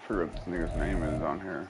forget what this nigga's name is on here.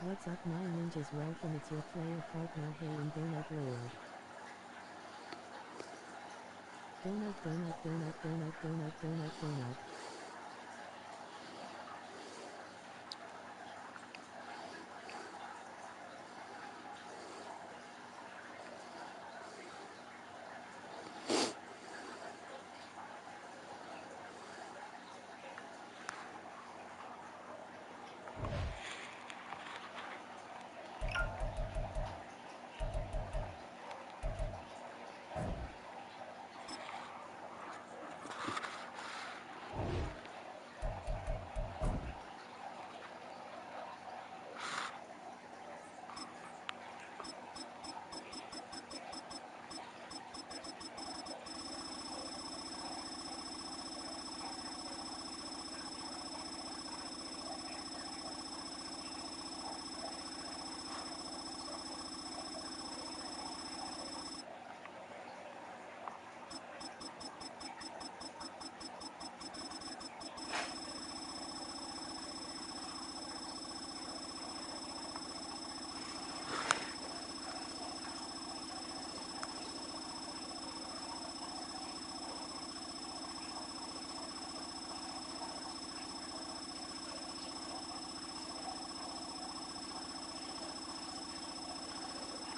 What's up my ninjas, welcome, it's your player partner HeyimDonutLord. Donut.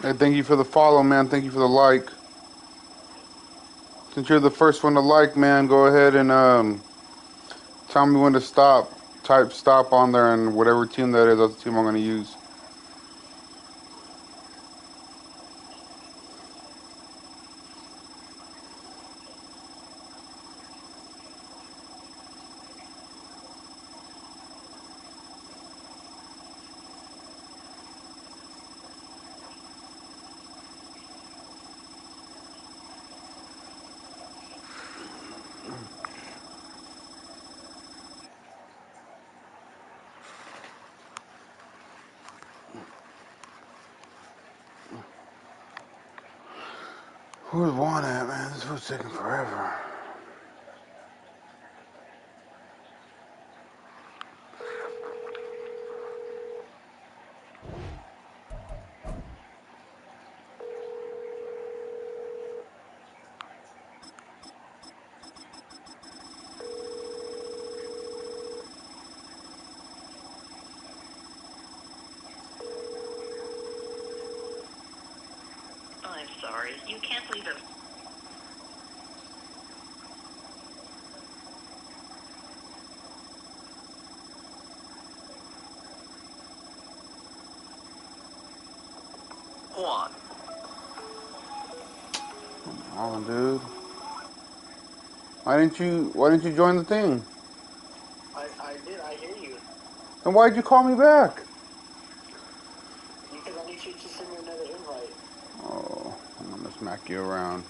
Hey, thank you for the follow, man. Thank you for the like. Since you're the first one to like, man, go ahead and tell me when to stop. Type stop on there, and whatever team that is, that's the team I'm going to use. Who's one at, man? This food's taking forever. I'm sorry, you can't leave a... One. Come on, dude. Why didn't you join the thing? I did, I hear you. And why'd you call me back? Because I need you to send me another invite. Oh, I'm gonna smack you around.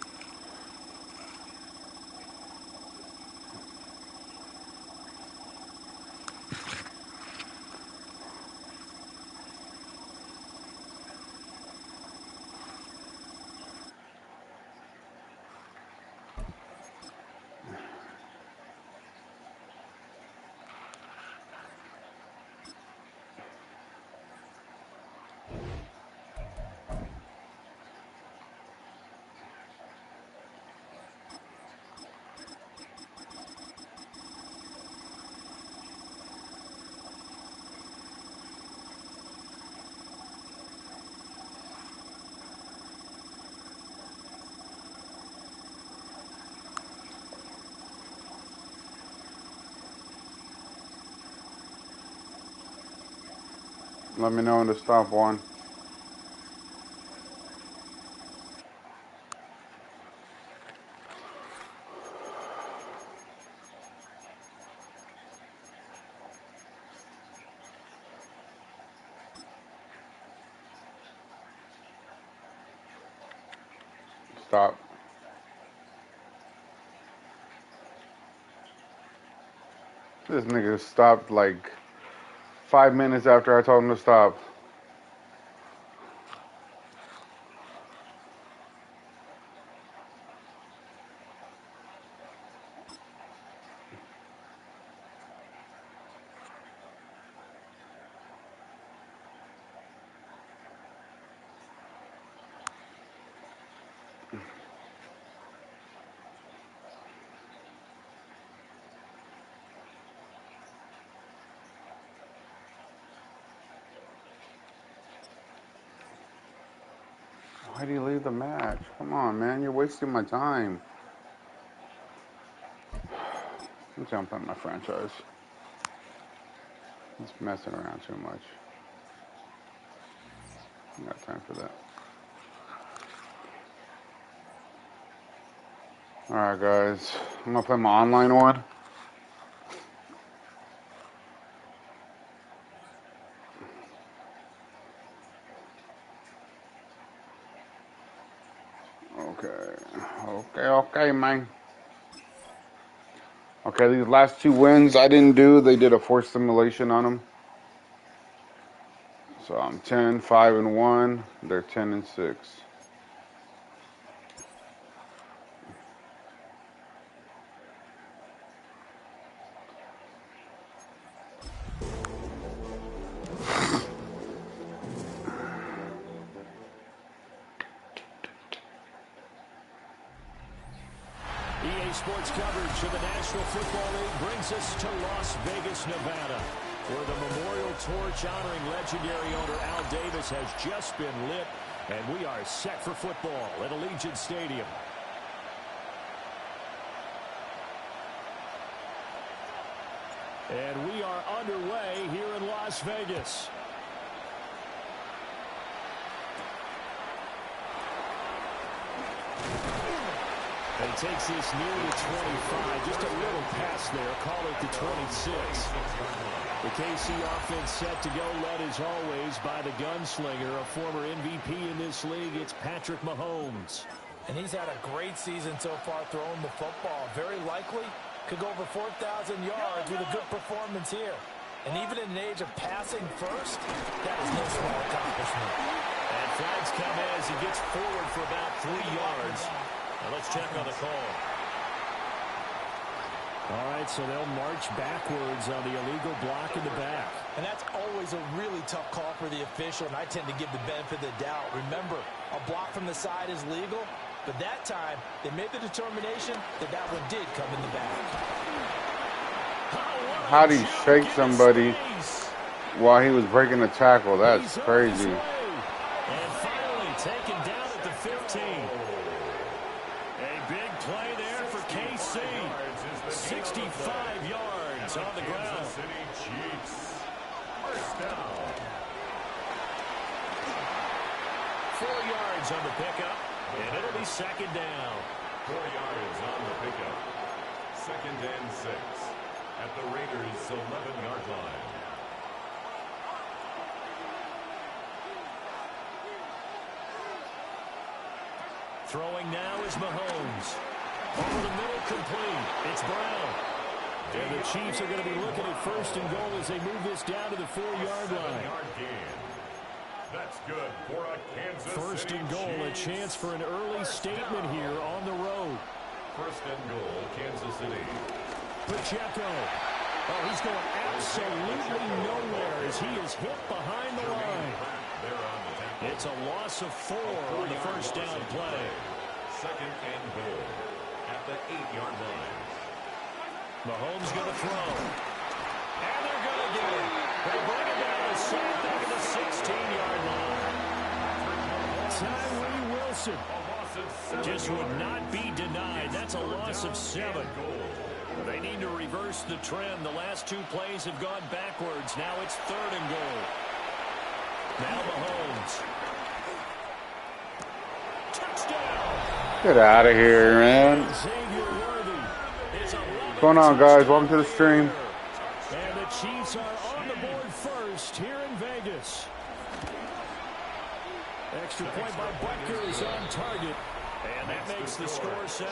Let me know when to stop one. Stop. This nigga stopped like 5 minutes after I told him to stop. Why do you leave the match? Come on, man. You're wasting my time. I'm jumping my franchise. He's messing around too much. I got time for that. Alright, guys. I'm gonna play my online one. Okay, man. Okay, these last 2 wins I didn't do. They did a force simulation on them. So I'm 10, 5, and 1. They're 10 and 6. EA Sports coverage of the National Football League brings us to Las Vegas, Nevada, where the memorial torch honoring legendary owner Al Davis has just been lit, and we are set for football at Allegiant Stadium. And we are underway here in Las Vegas. And he takes this near the 25. Just a little pass there. Call it the 26. The KC offense set to go, led as always by the gunslinger, a former MVP in this league. It's Patrick Mahomes. And he's had a great season so far throwing the football. Very likely could go over 4,000 yards with a good performance here. And even in an age of passing first, that is no small accomplishment. And flags come as he gets forward for about 3 yards. Now let's check on the call. All right, so they'll march backwards on the illegal block in the back. And that's always a really tough call for the official, and I tend to give the benefit of the doubt. Remember, a block from the side is legal, but that time they made the determination that that one did come in the back. How do you shake somebody while he was breaking the tackle? That's crazy. And finally taken down at the 15. A big play there for KC. 65 yards on the ground. First down. 4 yards on the pickup, and it'll be second down. 4 yards on the pickup. Second and 6 at the Raiders' 11-yard line. Throwing now is Mahomes. Over the middle, complete. It's Brown. And the Chiefs are going to be looking at first and goal as they move this down to the 4-yard line. That's good for a Kansas First City and goal, a chance for an early statement here on the road. First and goal, Kansas City. Pacheco. Oh, he's going absolutely nowhere as he is hit behind the line. It's a loss of 4 on the first down play. Second and goal at the 8-yard line. Mahomes going to throw. And they're going to get it. They bring it down to sack back at the 16-yard line. Tyree Wilson just would not be denied. That's a loss of 7. They need to reverse the trend. The last 2 plays have gone backwards. Now it's 3rd and goal. Now Mahomes. Touchdown. Get out of here, man. What's going on, guys? Welcome to the stream. And the Chiefs are on the board first here in Vegas. Extra point by Butker is on target. And that makes the score 7-0.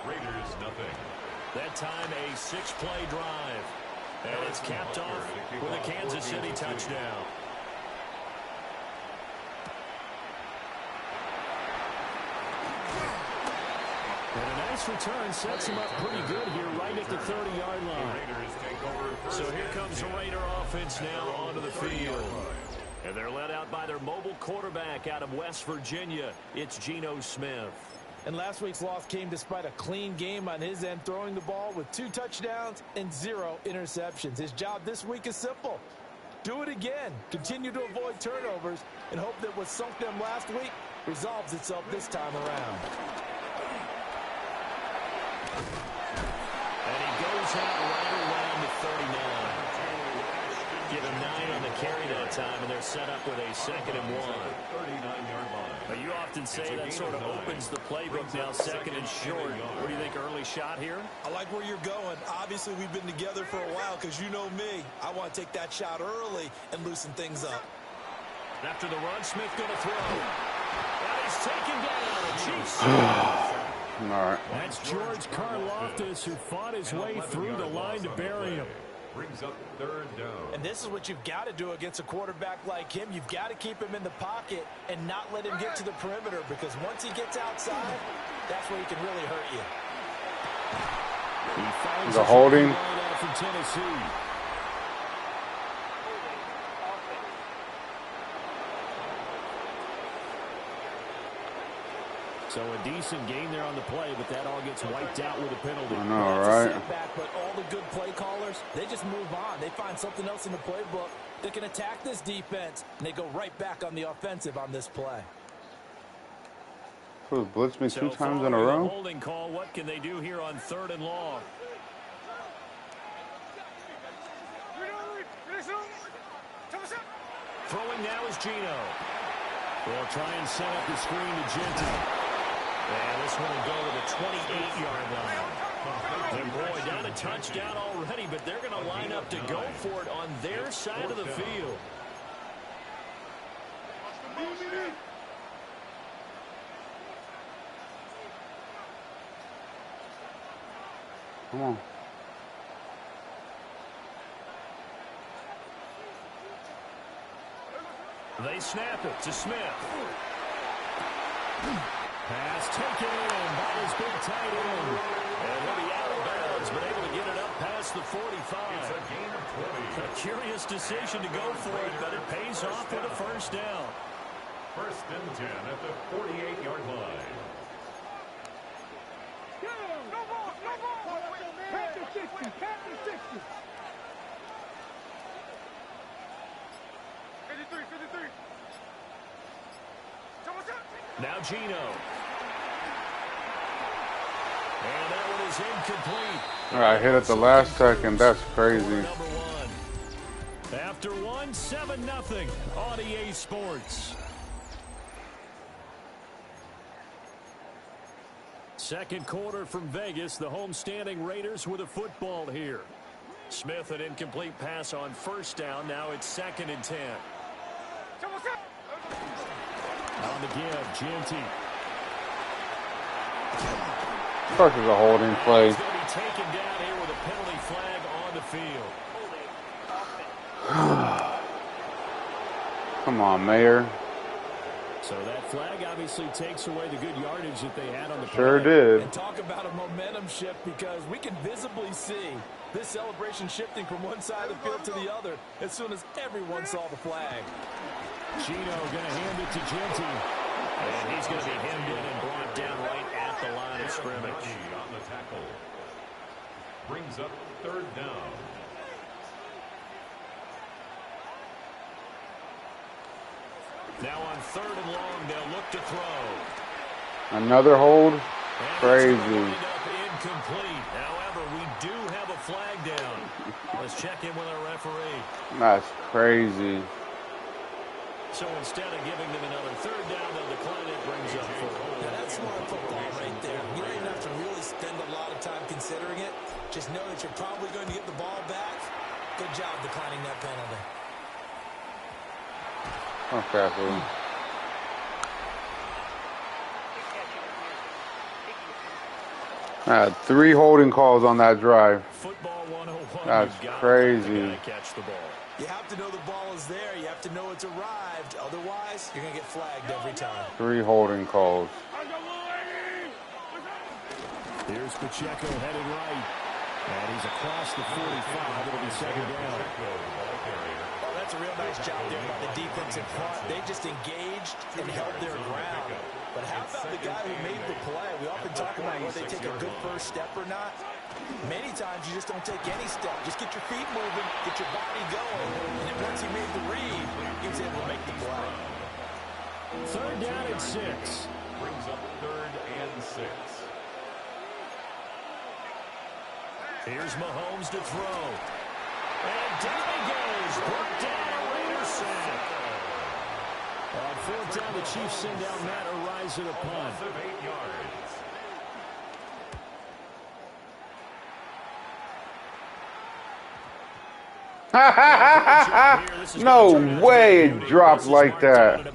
Raiders nothing. That time a 6-play drive. And it's capped off with a Kansas City touchdown. And a nice return sets him up pretty good here right at the 30-yard line. So here comes the Raider offense now onto the field. And they're led out by their mobile quarterback out of West Virginia. It's Geno Smith. And last week's loss came despite a clean game on his end, throwing the ball with 2 touchdowns and 0 interceptions. His job this week is simple. Do it again. Continue to avoid turnovers and hope that what sunk them last week resolves itself this time around. And he goes out right around the 39. Give him 9 on the carry that time, and they're set up with a 2nd and 1. 39-yard line. But you often say that sort of opens the playbook now, 2nd and short. What do you think, early shot here? I like where you're going. Obviously, we've been together for a while because you know me. I want to take that shot early and loosen things up. After the run, Smith going to throw. And he's taken down. Chiefs. All right. That's George Karlaftis, who fought his way through the line to bury him. Brings up 3rd down. And this is what you've got to do against a quarterback like him. You've got to keep him in the pocket and not let him get to the perimeter, because once he gets outside, that's where he can really hurt you. He finds The holding. out from Tennessee. So a decent gain there on the play, but that all gets wiped out with a penalty. I know, It's a right? setback, but all the good play callers, they just move on. They find something else in the playbook that can attack this defense, and they go right back on the offensive on this play. Who's blitzed me 2 times in a following the row? holding call, what can they do here on 3rd and long? Throwing now is Geno. They'll try and set up the screen to Genty. And this one will go to the 28-yard line. And boy, down a touchdown already, but they're going to line up to go for it on their side of the field. Come on. They snap it to Smith. Pass taken in by his big tight end. And he'll be out of bounds, but able to get it up past the 45. It's a gain of 20. A curious decision to go for it, but it pays off with a 1st down. 1st and 10 at the 48-yard line. Now Geno. And that one is incomplete. All right, hit at the last second. That's crazy. Number 1. After 1, 7-0 on EA Sports. 2nd quarter from Vegas. The homestanding Raiders with a football here. Smith, an incomplete pass on 1st down. Now it's 2nd and 10. On the give, Genty. Of course, it's a holding play. He's going to be taken down here with a penalty flag on the field. Come on, Mayor. So that flag obviously takes away the good yardage that they had on the play. Sure did. And talk about a momentum shift, because we can visibly see this celebration shifting from one side of the field to the other as soon as everyone saw the flag. Geno going to hand it to Genty. And he's going to be hemmed in and brought down right at the line of scrimmage. On the tackle. Brings up 3rd down. Now on 3rd and long, they'll look to throw. Another hold? And Crazy. it's gonna wind up incomplete. However, we do have a flag down. Let's check in with our referee. That's crazy. So instead of giving them another third down, they'll decline it, brings up fourth. Now that's smart football right there. You don't even have to really spend a lot of time considering it. Just know that you're probably going to get the ball back. Good job declining that penalty. Okay, I had 3 holding calls on that drive. Football 101. That's crazy. Catch the ball. You have to know the ball is there. You have to know it's arrived. Otherwise, you're going to get flagged every time. 3 holding calls. Here's Pacheco headed right. And he's across the 45. It'll be second down. Oh, that's a real nice job there by the defensive front. They just engaged and held their ground. But how about the guy who made the play? We often talk about whether they take a good first step or not. Many times you just don't take any step. Just get your feet moving, get your body going. And then once he made the read, he was able to make the play. Third down and 6. Brings up 3rd and 6. Here's Mahomes to throw. And down he goes. Brought down a Raider sack. On fourth down, the Chiefs send out Matt Araiza to punt. Of 8 yards. No way it dropped like that.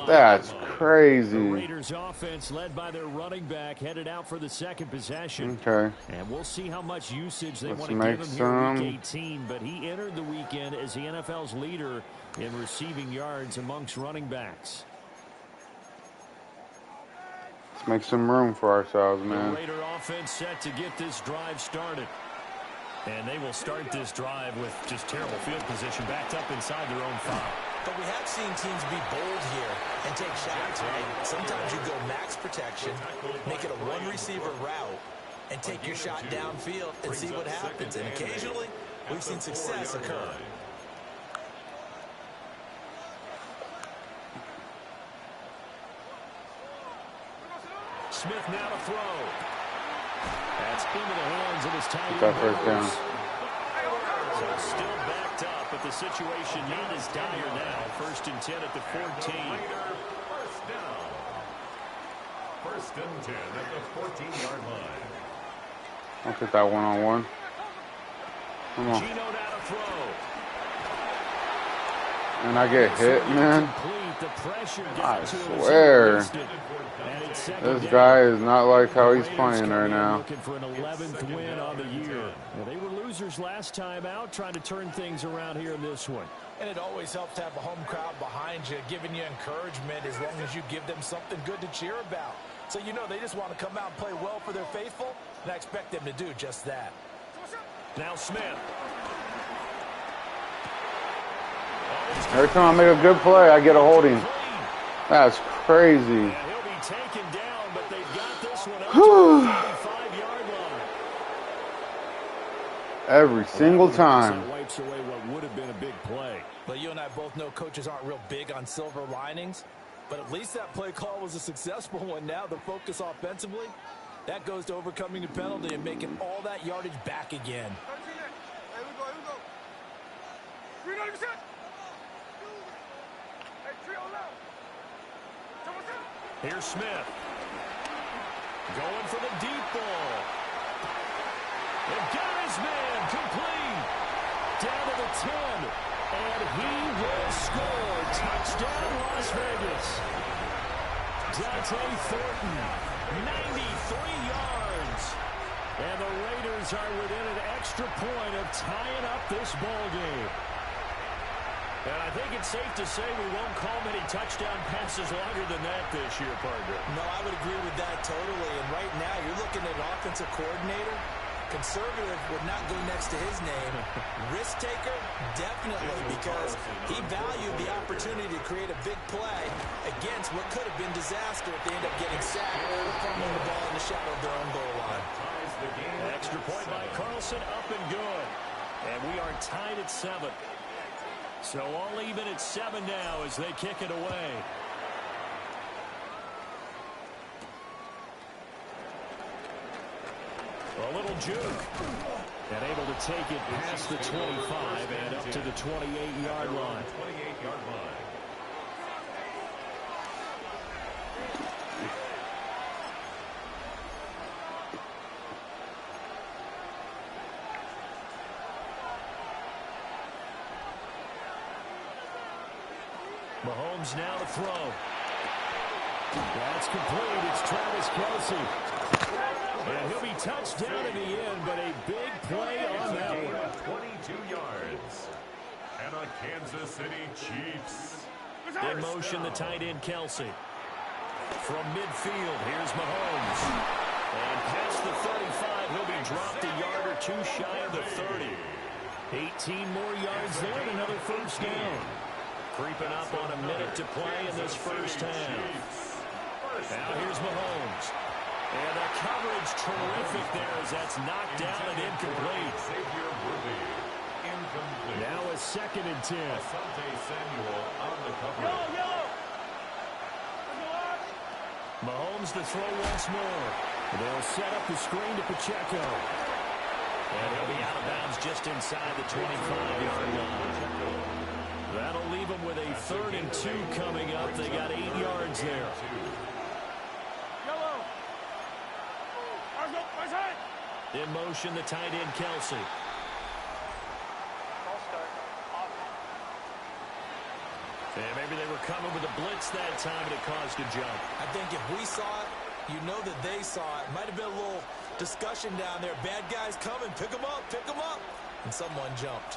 That's crazy. The Raiders offense led by their running back headed out for the second possession. Okay. And we'll see how much usage they Let's want to make give him here some. week 18. But he entered the weekend as the NFL's leader in receiving yards amongst running backs. Let's make some room for ourselves, man. The Raider offense set to get this drive started. And they will start this drive with just terrible field position backed up inside their own 5. But we have seen teams be bold here and take shots, right? Sometimes you go max protection, make it a one-receiver route, and take your shot downfield and see what happens. And occasionally, we've seen success occur. Smith now to throw. That's into the hands of his tight end. That first down. So still backed up, but the situation not as dire now. 1st and 10 at the 14. First down. 1st and 10 at the 14-yard line. I'll get that one-on-one. Come on. Gino now to throw. And I get hit, man. The pressure I gets to him. swear. And it's second This down. guy is not like how he's Raiders playing come right in now. Looking for an 11th win on the year. Well, they were losers last time out, trying to turn things around here in this one. And it always helps to have a home crowd behind you, giving you encouragement as long as you give them something good to cheer about. So you know they just want to come out and play well for their faithful, and I expect them to do just that. Now Smith. Every time I make a good play, I get a holding. That's crazy. And he'll be taken down, but they've got this one up to the 35-yard line. Every single time. That wipes away what would have been a big play. But you and I both know coaches aren't real big on silver linings, but at least that play call was a successful one. Now the focus offensively, that goes to overcoming the penalty and making all that yardage back again. Here's Smith. Going for the deep ball. And got his man complete. Down to the 10. And he will score. Touchdown, Las Vegas. Dante Thornton, 93 yards. And the Raiders are within an extra point of tying up this ball game. And I think it's safe to say we won't call many touchdown passes longer than that this year, partner. No, I would agree with that totally. And right now, you're looking at an offensive coordinator. Conservative would not go next to his name. Risk taker, definitely, because he valued the opportunity to create a big play against what could have been disaster if they end up getting sacked or fumbling the ball in the shadow of their own goal line. Extra point by Carlson, up and good. And we are tied at 7. So all even at 7 now as they kick it away. A little juke. And able to take it past the 25 and up to the 28-yard line. 28-yard line. Mahomes now to throw. That's complete. It's Travis Kelce. And he'll be touched down in the end, but a big play on that one. 22 yards. And a Kansas City Chiefs. In motion, the tight end, Kelce. From midfield, here's Mahomes. And past the 35, he'll be dropped a yard or two shy of the 30. 18 more yards there and another first down. Creeping up on a minute to play in this first half. Now here's Mahomes. And the coverage terrific there as that's knocked down and incomplete. Now a 2nd and 10. Samuel on the coverage. Mahomes to throw once more. They'll set up the screen to Pacheco. And he'll be out of bounds just inside the 25-yard line. That'll leave them with a 3rd and 2 coming up. They got 8 yards there. In motion, the tight end, Kelce. And maybe they were coming with a blitz that time, and it caused a jump. I think if we saw it, you know that they saw it. Might have been a little discussion down there. Bad guys coming. Pick them up. Pick them up. And someone jumped.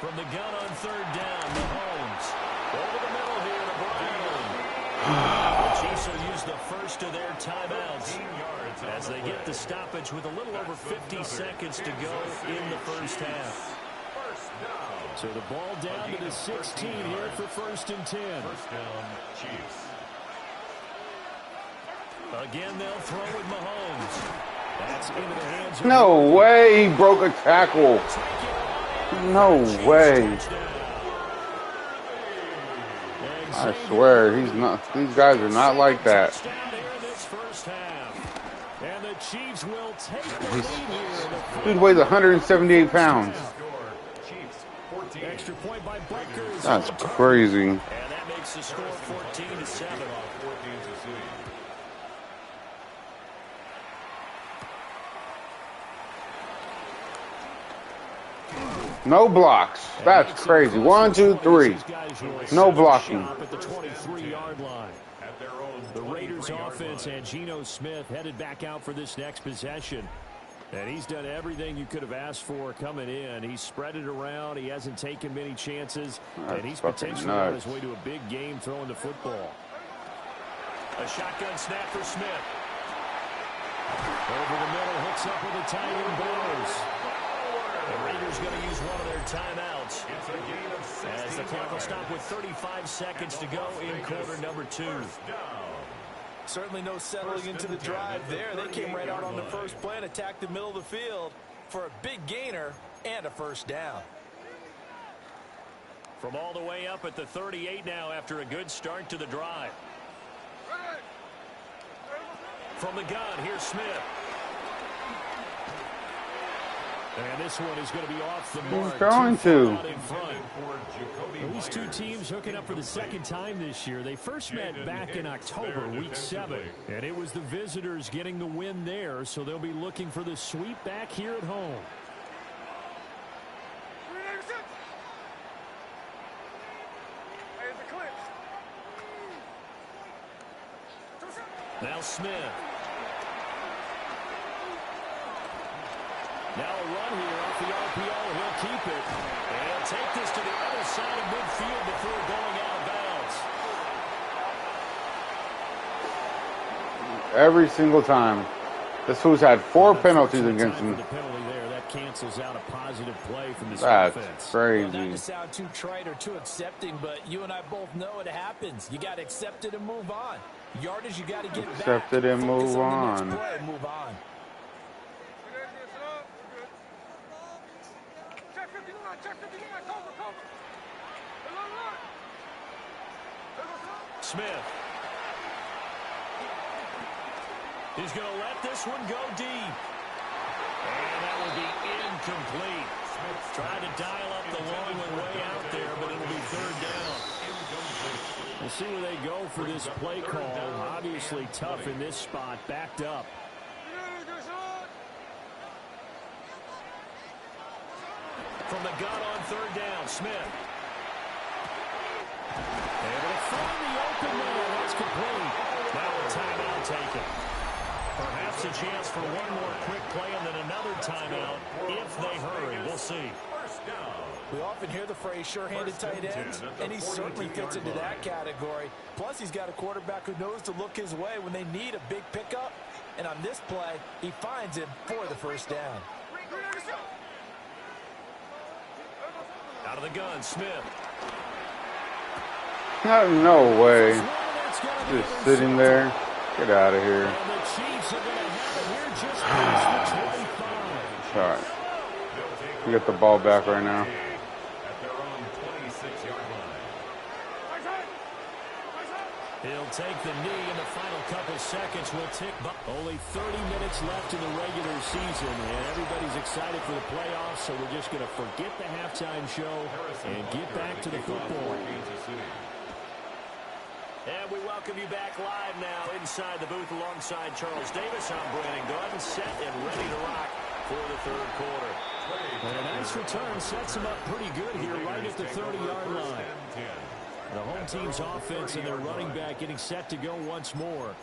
From the gun on 3rd down, Mahomes. Over the middle here to Brown. The Chiefs will use the first of their timeouts as they get the stoppage with a little over 50 seconds to go in the first half. So the ball down to the 16 here for 1st and 10. First down, Chiefs. Again, they'll throw with Mahomes. That's into the hands of... No way he broke a tackle. No way. I swear, he's not. These guys are not like that. And the Chiefs will take the lead here. Dude weighs 178 pounds. Extra point by Butker. That's crazy. And that makes the score 14-7. No blocks. That's crazy. 1, 2, 3. No blocking. At the 23-yard line. The Raiders offense and Geno Smith headed back out for this next possession. And he's done everything you could have asked for coming in. He's spread it around. He hasn't taken many chances. And he's potentially on his way to a big game throwing the football. A shotgun snap for Smith. Over the middle, hooks up with a tight end, Bowers. The Raiders going to use one of their timeouts as the clock will stop with 35 seconds to go in quarter number 2. Certainly no settling into the drive there. They came right out on the first play and attacked the middle of the field for a big gainer and a first down. From all the way up at the 38 now after a good start to the drive. From the gun, here's Smith. And this one is going to be off the mark. He's going to. These two teams hooking up for the 2nd time this year. They first met back in October, week 7. And it was the visitors getting the win there, so they'll be looking for the sweep back here at home. Now Smith. Now a run here off the RPO. He'll keep it. And he'll take this to the other side of midfield before going out of bounds. Every single time. This fool's had 4 penalties against him. The penalty there, that cancels out a positive play from this That's offense. crazy. Not to sound too trite or too accepting, but you and I both know it happens. You got to accept it and move on. Yardage, you got to get back. Accept it and move on. Move on. Smith. He's going to let this one go deep. And that will be incomplete. Tried to dial up the long one way out there, but it'll be third down. We'll see where they go for this play call. Obviously tough in this spot, backed up. From the gun on third down, Smith. Able to find the open man. That's complete. Now a timeout taken. Perhaps a chance for one more quick play and then another timeout if they hurry. We'll see. We often hear the phrase sure-handed tight ends, and he certainly fits into that category. Plus, he's got a quarterback who knows to look his way when they need a big pickup. And on this play, he finds him for the first down. Out of the gun, Smith. No way. Just sitting there. Get out of here. And the Chiefs are going to have it here just past the 25. All right. We get the ball back right now. At their own 26-yard line. He'll take the knee in the final couple seconds. Will tick. Only 30 minutes left in the regular season, and everybody's excited for the playoffs, so we're just going to forget the halftime show and get back to the football. And we welcome you back live now inside the booth alongside Charles Davis. I'm Brandon Gordon, set and ready to rock for the third quarter. And a nice return sets him up pretty good here right at the 30-yard line. The home team's offense and their running back getting set to go once more.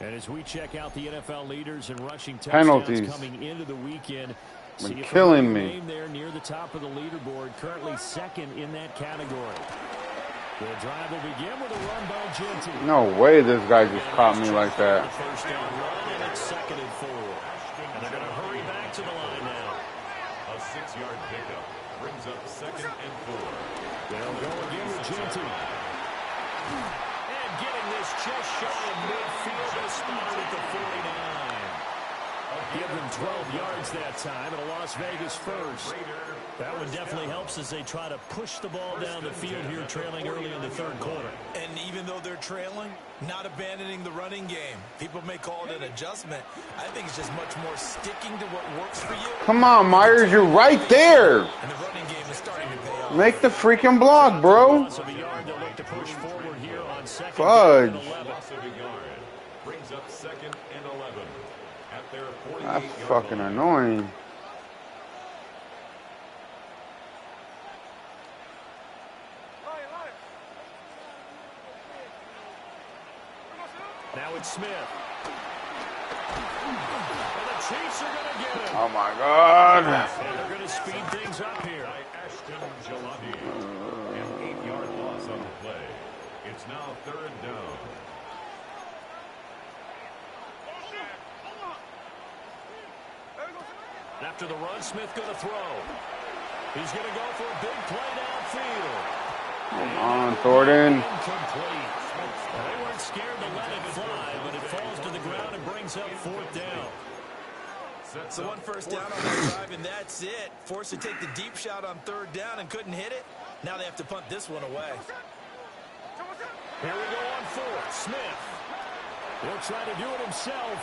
And as we check out the NFL leaders and rushing touchdowns Penalties. coming into the weekend, Been killing me. name there near the top of the leaderboard, currently second in that category. The drive will begin with a run by Genty. No way this guy just caught me like that. First down run, and it's 2nd and 4. And they're going to hurry back to the line now. A 6-yard pickup brings up 2nd and 4. They'll go again with Genty. And getting this just shy of midfield, they spotted at the 49. Give them 12 yards that time, and a Las Vegas first. That one definitely helps as they try to push the ball down the field here, trailing early in the third quarter. And even though they're trailing, not abandoning the running game. People may call it an adjustment. I think it's just much more sticking to what works for you. Come on, Myers, you're right there. And the running game is starting to pay off. Make the freaking block, bro. Loss of a yard, they'll look to push forward here on 2nd Fudge. and 11. Loss of a yard brings up 2nd and 11 at their 48-yard That's fucking line. annoying. Now it's Smith. And the Chiefs are going to get him. Oh my God. And they're going to speed things up here. By Ashton Jaladi. An 8-yard loss on the play. It's now 3rd down. After the run, Smith going to throw. He's going to go for a big play downfield. Come on, Thornton. Incomplete. Well, they weren't scared to let it fly, but it falls to the ground and brings up 4th down. So one first down on that drive, and that's it. Forced to take the deep shot on 3rd down and couldn't hit it. Now they have to punt this one away. Here we go on 4th. Smith. He'll try to do it himself.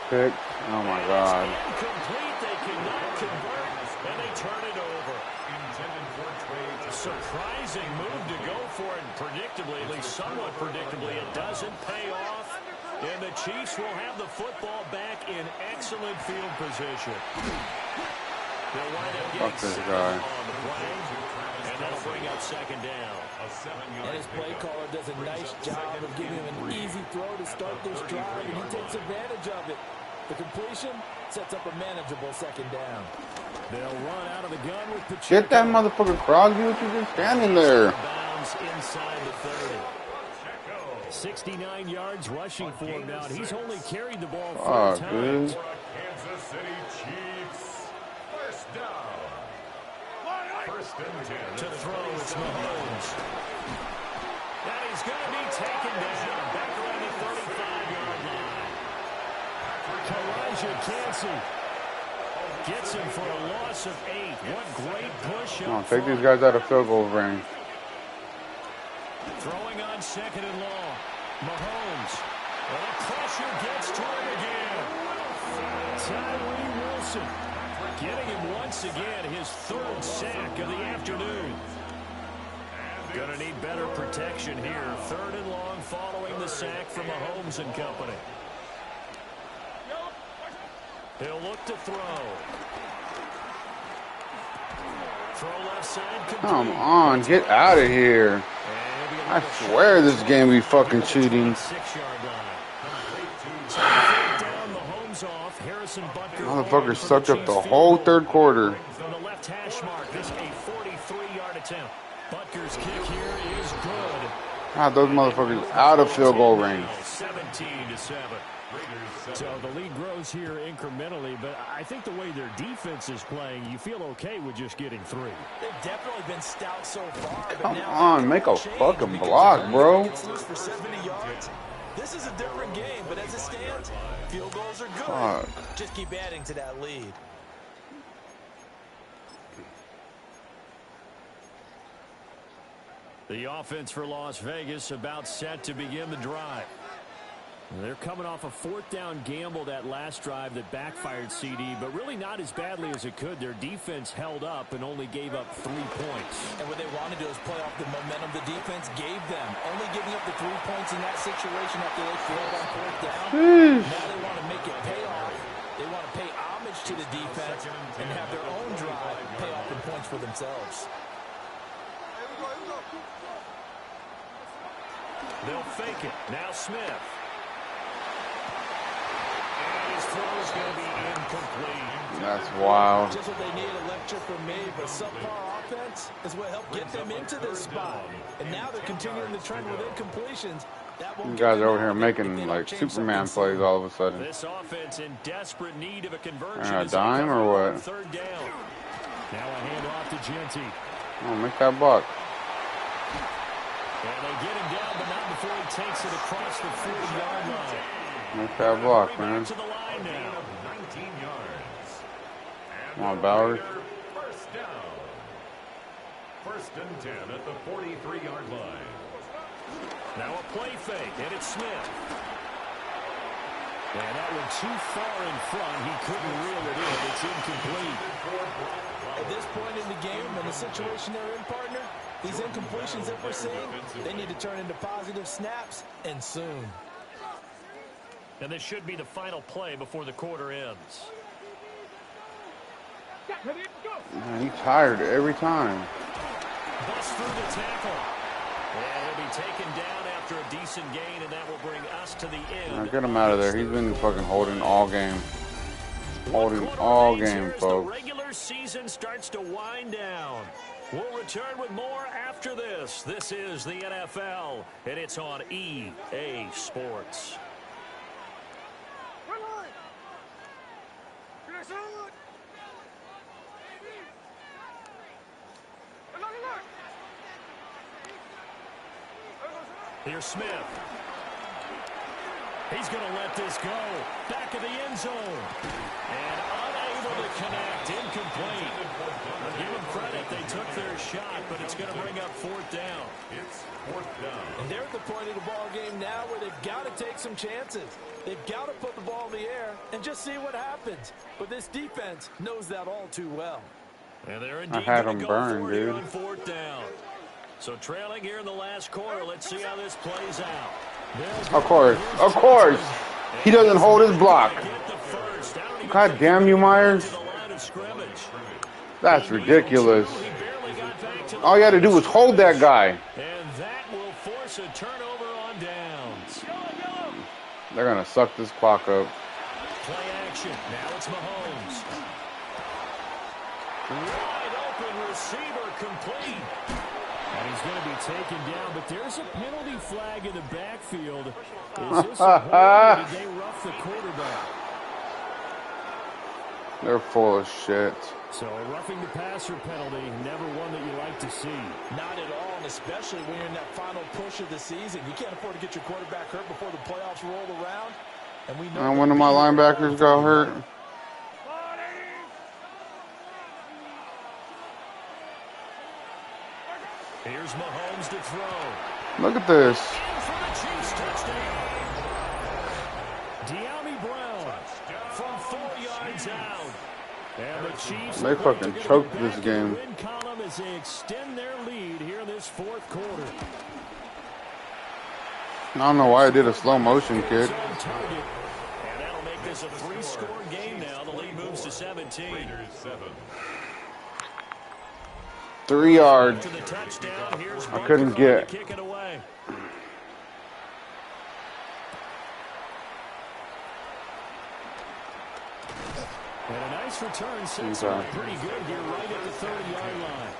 Pick. Oh my God. Incomplete. They cannot convert, and they turn it over. Intended for trade. A surprising move to go for it, predictably, at least somewhat predictably. It doesn't pay off, and the Chiefs will have the football back in excellent field position. They'll wind up getting Fuck this 7 guy. on the play, and that'll bring up 2nd down. A 7-yard And his play pickup. caller does a nice job of giving him an easy throw to start this drive, and he takes advantage of it. The completion sets up a manageable 2nd down. They'll run out of the gun with Pacheco. Get that motherfucker Crosby, what you just standing there? Bounds inside the 30. 69 yards rushing for him now, and he's only carried the ball 4 Fuck, times. dude. Kansas City Chiefs. First down. 1st and 10. To throw, it's Mahomes. And he's going to be taken down back around the 35-yard line. Kalijah Cansey gets him for a loss of 8. What great push Come on, up take these front. guys out of field goal range. Throwing on 2nd and long. Mahomes. And the pressure gets to him again. Tyree Wilson getting him once again his third sack of the afternoon. Going to need better protection here. Third and long following the sack from Mahomes and company. He'll look to throw. Throw left side. Come on, get out of here. I swear this game be fucking cheating. 6-yard line. Motherfuckers sucked up the whole third quarter. From the left hash mark, this a 43-yard attempt. Butker's kick here is good. God, those motherfuckers out of field goal range. 17-7. So the lead grows here incrementally, but I think the way their defense is playing, you feel okay with just getting 3. They've definitely been stout so far. But Come now on, make a fucking block, bro. For 70 yards. This is a different game, but as it stands, field goals are good. Fuck. Just keep adding to that lead. The offense for Las Vegas about set to begin the drive. They're coming off a fourth down gamble that last drive that backfired CD, but really not as badly as it could. Their defense held up and only gave up 3 points. And what they want to do is play off the momentum the defense gave them. Only giving up the 3 points in that situation after they failed on fourth down. Now they want to make it pay off. They want to pay homage to the defense and have their own drive pay off in points for themselves. They'll fake it. Now Smith. His throw is going to be incomplete. That's wild. Just what they need, a lecture from me, but subpar offense is what helped get them into this spot. And now they're continuing the trend with incompletions. You guys are over here making like Superman plays all of a sudden. This offense in desperate need of a conversion. A dime or what? Third down. Now a handoff to Genty. Oh, make that block. And they get him down, but not before he takes it across the 40-yard line. Make that block, man. To the line now. 19 yards. Come on, Bowers. First down. First and 10 at the 43-yard line. Now a play fake, and it's Smith. And that one too far in front. He couldn't reel it in. It's incomplete. At this point in the game, and the situation they're in, partner, these incompletions that we're seeing, they need to turn into positive snaps, and soon. And this should be the final play before the quarter ends. Man, he's tired every time. Bust through the tackle. And he'll be taken down after a decent gain, and that will bring us to the end. Now get him out of there. He's been fucking holding all game. Holding all game, The folks. regular season starts to wind down. We'll return with more after this. This is the NFL, and it's on EA Sports. Here's Smith. He's going to let this go. Back of the end zone. And unable to connect. Incomplete. I'll give them credit. They took their shot, but it's going to bring up fourth down. It's fourth down. And they're at the point of the ball game now where they've got to take some chances. They've got to put the ball in the air and just see what happens. But this defense knows that all too well. And they're I had him burned, dude. On fourth down. So trailing here in the last quarter. Let's see how this plays out. Of course. Of course. He doesn't hold his block. God damn you, Myers. That's ridiculous. All you had to do was hold that guy. And that will force a turnover on downs. They're going to suck this clock up. Play action. Now it's Mahomes. Wide open receiver complete. And he's going to be taken down, but there's a penalty flag in the backfield. Is this a hold? Did they rough the quarterback? They're full of shit. So a roughing the passer penalty, never one that you like to see. Not at all, and especially when you're in that final push of the season. You can't afford to get your quarterback hurt before the playoffs roll around. And we know One of my linebackers got hurt. Here's Mahomes to throw. Look at this. down. And the Chiefs They fucking choked this game. win column as they extend their lead here in this fourth quarter. I don't know why I did a slow motion kick. On target. And that'll make this a 3-score game now. The lead moves to 17. Raiders 7. 3 yards. To the touchdown. Here's I couldn't get. to kick it away. And a nice return sets up pretty good here right at the 30-yard line.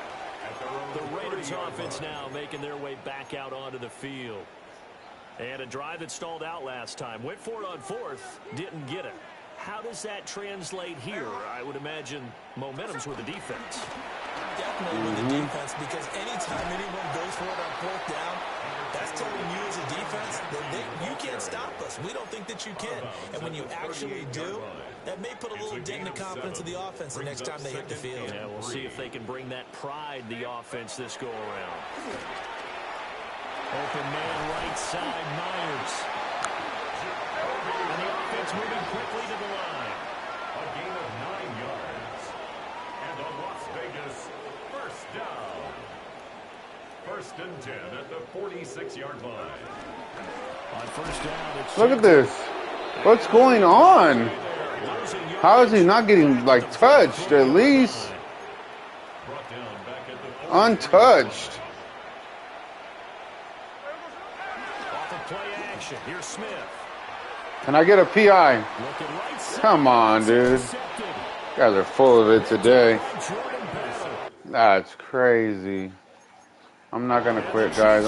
The Raiders offense now making their way back out onto the field. And a drive that stalled out last time. Went for it on fourth. Didn't get it. How does that translate here? I would imagine momentum's with the defense. Definitely with the defense, because anytime anyone goes for it on fourth down, that's telling you as a defense that you can't stop us. We don't think that you can. And when you actually do, that may put a little dent in the confidence of the offense the next time they hit the field. Yeah, we'll see if they can bring that pride, the offense, this go-around. Open man right side, Myers. And the offense moving quickly to the line. A gain of 9 yards. And a Las Vegas first down. 1st and 10 at the 46-yard line. On first down, it's Look at this. What's going on? How is he not getting, like, touched at least? Brought down back at the Untouched. off of play action. Here's Smith. Can I get a PI? Looking right side. Come on, dude. Intercepted. You guys are full of it today. Jordan Battle. That's crazy. I'm not going to quit, guys.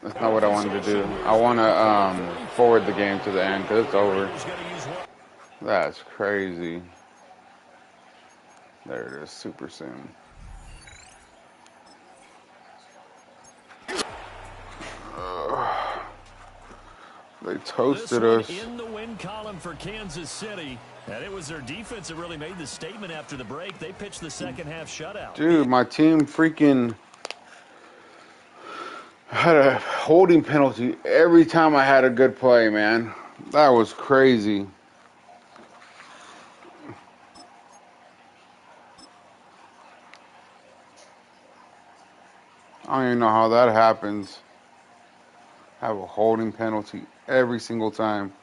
That's not what I wanted to do. I want to forward the game to the end because it's over. He's going to use one. That's crazy. There it is, super soon. They toasted us. This one in the win column for Kansas City. And it was their defense that really made the statement after the break. They pitched the second half shutout. Dude, my team freaking had a holding penalty every time I had a good play, man. That was crazy. I don't even know how that happens. Have a holding penalty every single time.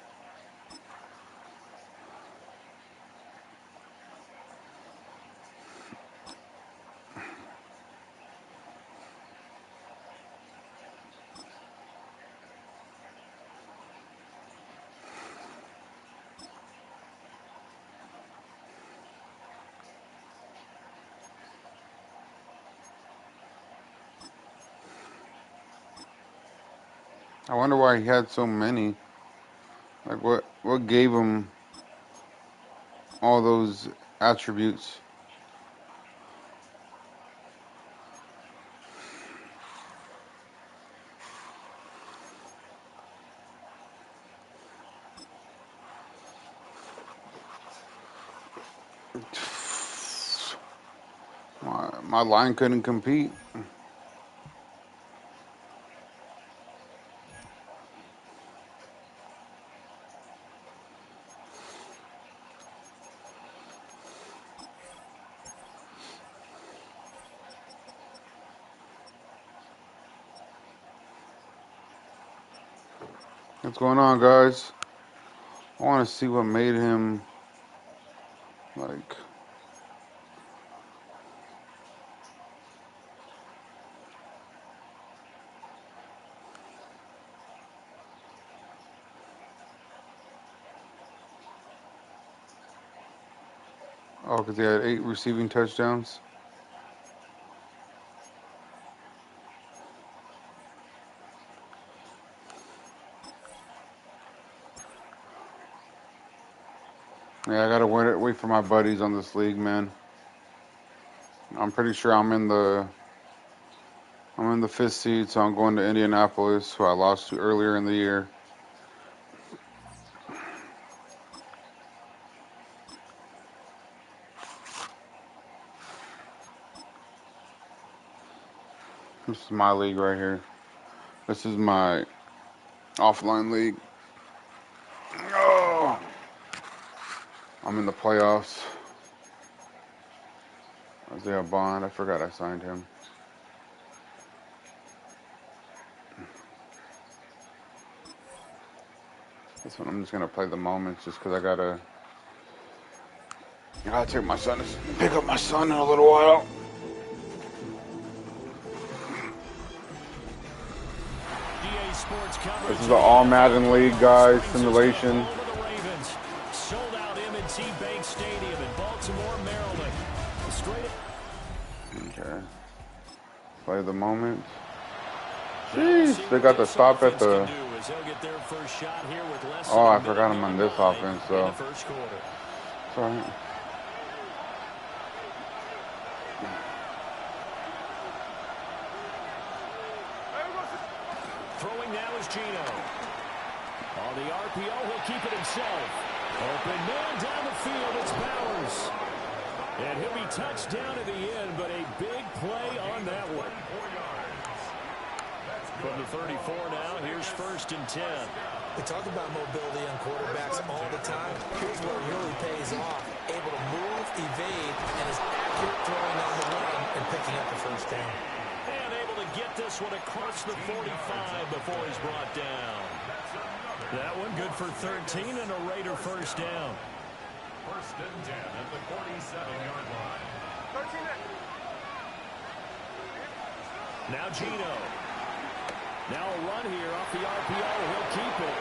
I wonder why he had so many. Like, what gave him all those attributes? My line couldn't compete. What's going on, guys? I want to see what made him, like... Oh, because he had 8 receiving touchdowns. Yeah, I gotta wait for my buddies on this league, man. I'm pretty sure I'm in the 5th seed, so I'm going to Indianapolis, who I lost to earlier in the year. This is my league right here. This is my offline league. Oh, I'm in the playoffs. Isaiah Bond, I forgot I signed him. This one I'm just gonna play the moments just because I gotta take my son to pick up my son in a little while. This is the all Madden League, guys, simulation. Sold out M&T Bank Stadium in Baltimore, Maryland. Okay. Play the moment. Jeez, they got the stop at the. Oh, I forgot I'm on this offense, so. Sorry. Throwing now is Gino. On the RPO, he'll keep it himself. Open man down the field, it's Bowers. And he'll be touched down at the end, but a big play on that one. From the 34 now, here's 1st and 10. We talk about mobility on quarterbacks all the time. Here's where it really pays off. Able to move, evade, and is accurate throwing on the run and picking up the first down. And able to get this one across the 45 before he's brought down. That one good for 13 and a Raider first down. 1st and 10 at the 47-yard line. Now Gino. Now a run here off the RPO. He'll keep it.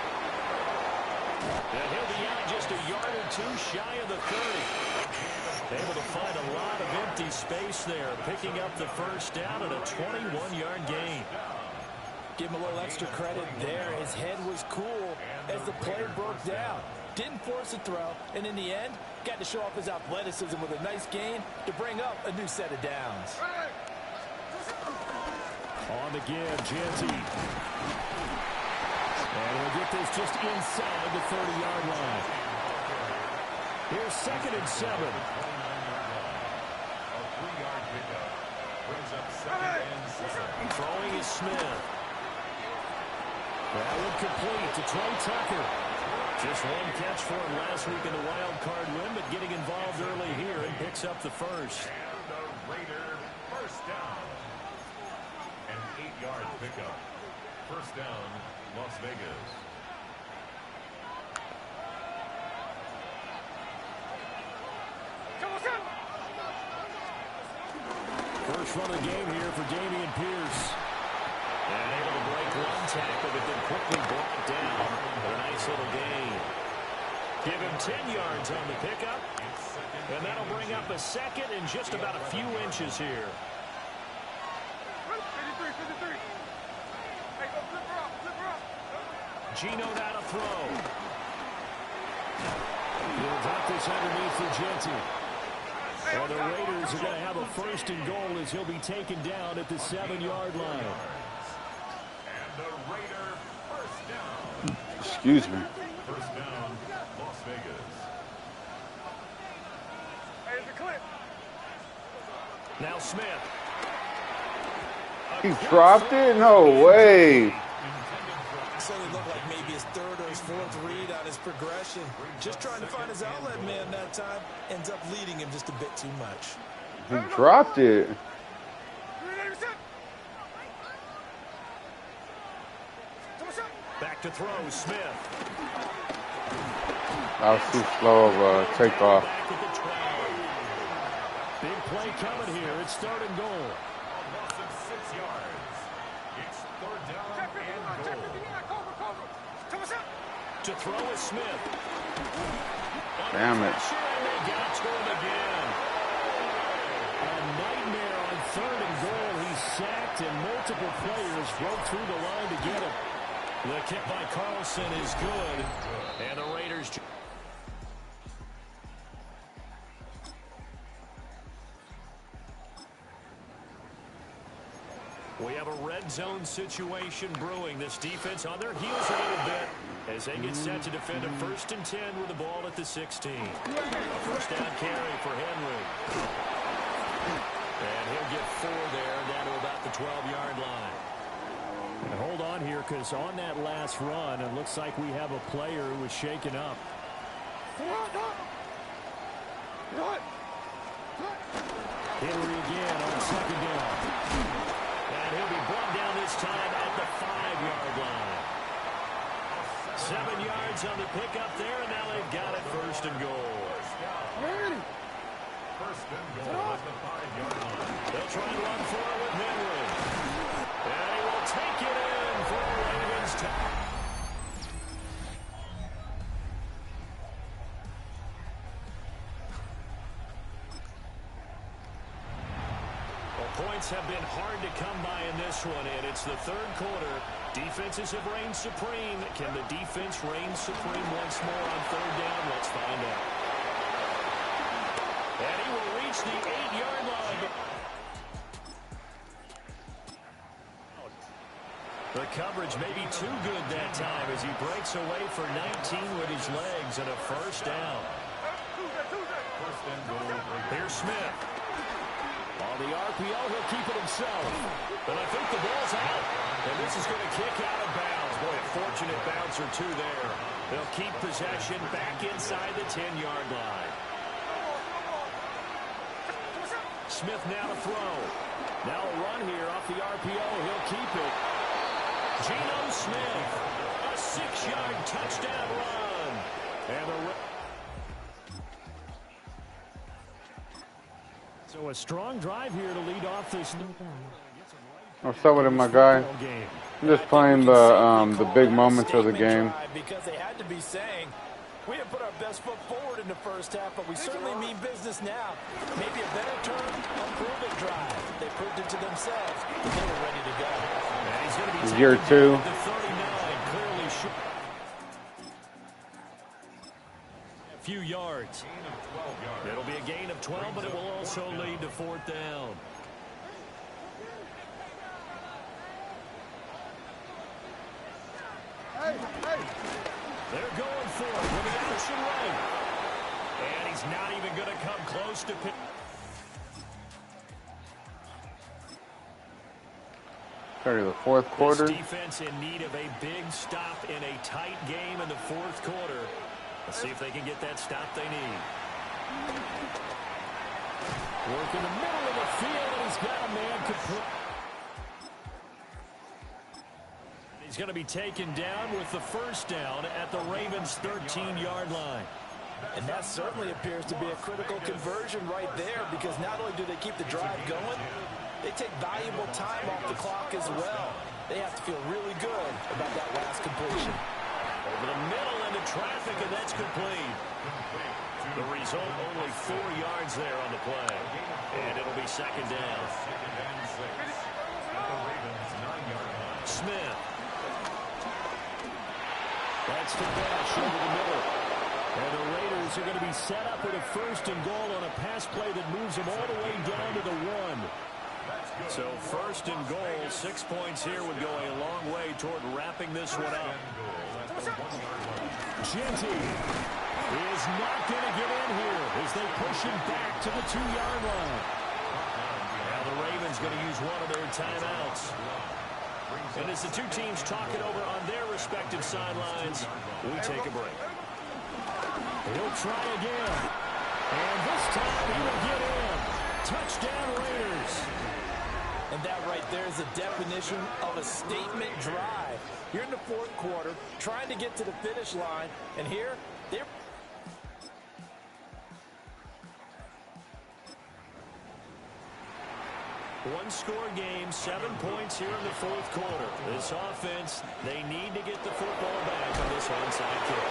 And he'll be out just a yard or two shy of the 30. Able to find a lot of empty space there, picking up the first down and a 21-yard gain. Give him a little extra credit there. His head was cool as the play broke down. Didn't force a throw, and in the end, got to show off his athleticism with a nice gain to bring up a new set of downs. On the give, Jeanty. And we'll get this just inside the 30-yard line. Here's 2nd and 7. A 3-yard pickup. Brings up 2nd and 7. Throwing is Smith. That one complete to Trey Tucker. Just one catch for him last week in the wild card win, but getting involved early here and picks up the first. And the Raider first down. An 8-yard pickup. First down, Las Vegas. First run of the game here for Dameon Pierce. And able to break one tackle, but then quickly brought down for a nice little gain. Give him 10 yards on the pickup. And that'll bring up a second in just about a few inches here. Gino now to throw. He'll drop this underneath for Jeanty. And the Raiders are going to have a 1st and goal as he'll be taken down at the 7-yard line. And the Raider first down. Excuse me. First down, Las Vegas. Now Smith. He dropped it? No way. Certainly looked like maybe his 3rd or his 4th read on his progression. Just trying to find his outlet man that time. Ends up leading him just a bit too much. He dropped it. Back to throw, Smith. That was too slow of a takeoff. Back at the 12. Big play coming here. It's 3rd and goal. A loss of 6 yards. It's 3rd down and goal. To throw is Smith. Damn it. And they got to him again. A nightmare on 3rd and goal. He's sacked and multiple players broke through the line to get him. The kick by Carlson is good. And the Raiders... We have a red zone situation brewing. This defense on their heels a little bit as they get set to defend a 1st and 10 with the ball at the 16. A first down carry for Henry. And he'll get 4 there down to about the 12-yard line. And hold on here because on that last run, it looks like we have a player who was shaken up. Henry again on second down. And he'll be brought down this time at the 5-yard line. 7 yards on the pickup there, and now they've got it first and goal. First and goal at the 5-yard line. They'll try and run for it with Henry. And he will take it in for a Ravens touchdown. Points have been hard to come by in this one, and it's the third quarter. Defenses have reigned supreme. Can the defense reign supreme once more on third down? Let's find out. And he will reach the 8-yard line. The coverage may be too good that time as he breaks away for 19 with his legs and a first down. First and goal. Here's Smith. On the RPO, he'll keep it himself. But I think the ball's out. And this is going to kick out of bounds. Boy, a fortunate bounce or two there. They'll keep possession back inside the 10-yard line. Smith now to throw. Now a run here off the RPO. He'll keep it. Geno Smith, a 6-yard touchdown run. And the So a strong drive here to lead off this. What's up with it, my guy? I'm just playing the big moments of the game. Because they had to be saying, we have put our best foot forward in the first half, but we certainly mean business now. Maybe a better term, a prove-it drive. They proved it to themselves, and they were ready to go. And he's going to be Year two. The 39, clearly short. A few yards. It'll be a gain of 12, but it will also lead to fourth down. They're going for it with the option right. And he's not even going to come close to pick. Started the fourth quarter. This defense in need of a big stop in a tight game in the fourth quarter. Let's see if they can get that stop they need. Work in the middle of the field, and he's got a man complete. He's going to be taken down with the first down at the Ravens' 13-yard line. And that certainly appears to be a critical conversion right there, because not only do they keep the drive going, they take valuable time off the clock as well. They have to feel really good about that last completion. Over the middle into traffic, and that's complete. The result, only 4 yards there on the play. And it'll be second down. Smith. That's to dash over the middle. And the Raiders are going to be set up with a first and goal on a pass play that moves them all the way down to the 1. So first and goal, 6 points here would go a long way toward wrapping this one up. Genty is not going to get in here as they push him back to the 2-yard line. Now the Ravens going to use one of their timeouts. And as the two teams talk it over on their respective sidelines, we take a break. He'll try again. And this time he will get in. Touchdown Raiders. And that right there is the definition of a statement drive. You're in the fourth quarter, trying to get to the finish line, and here, they're... One-score game, 7 points here in the fourth quarter. This offense, they need to get the football back on this onside kick.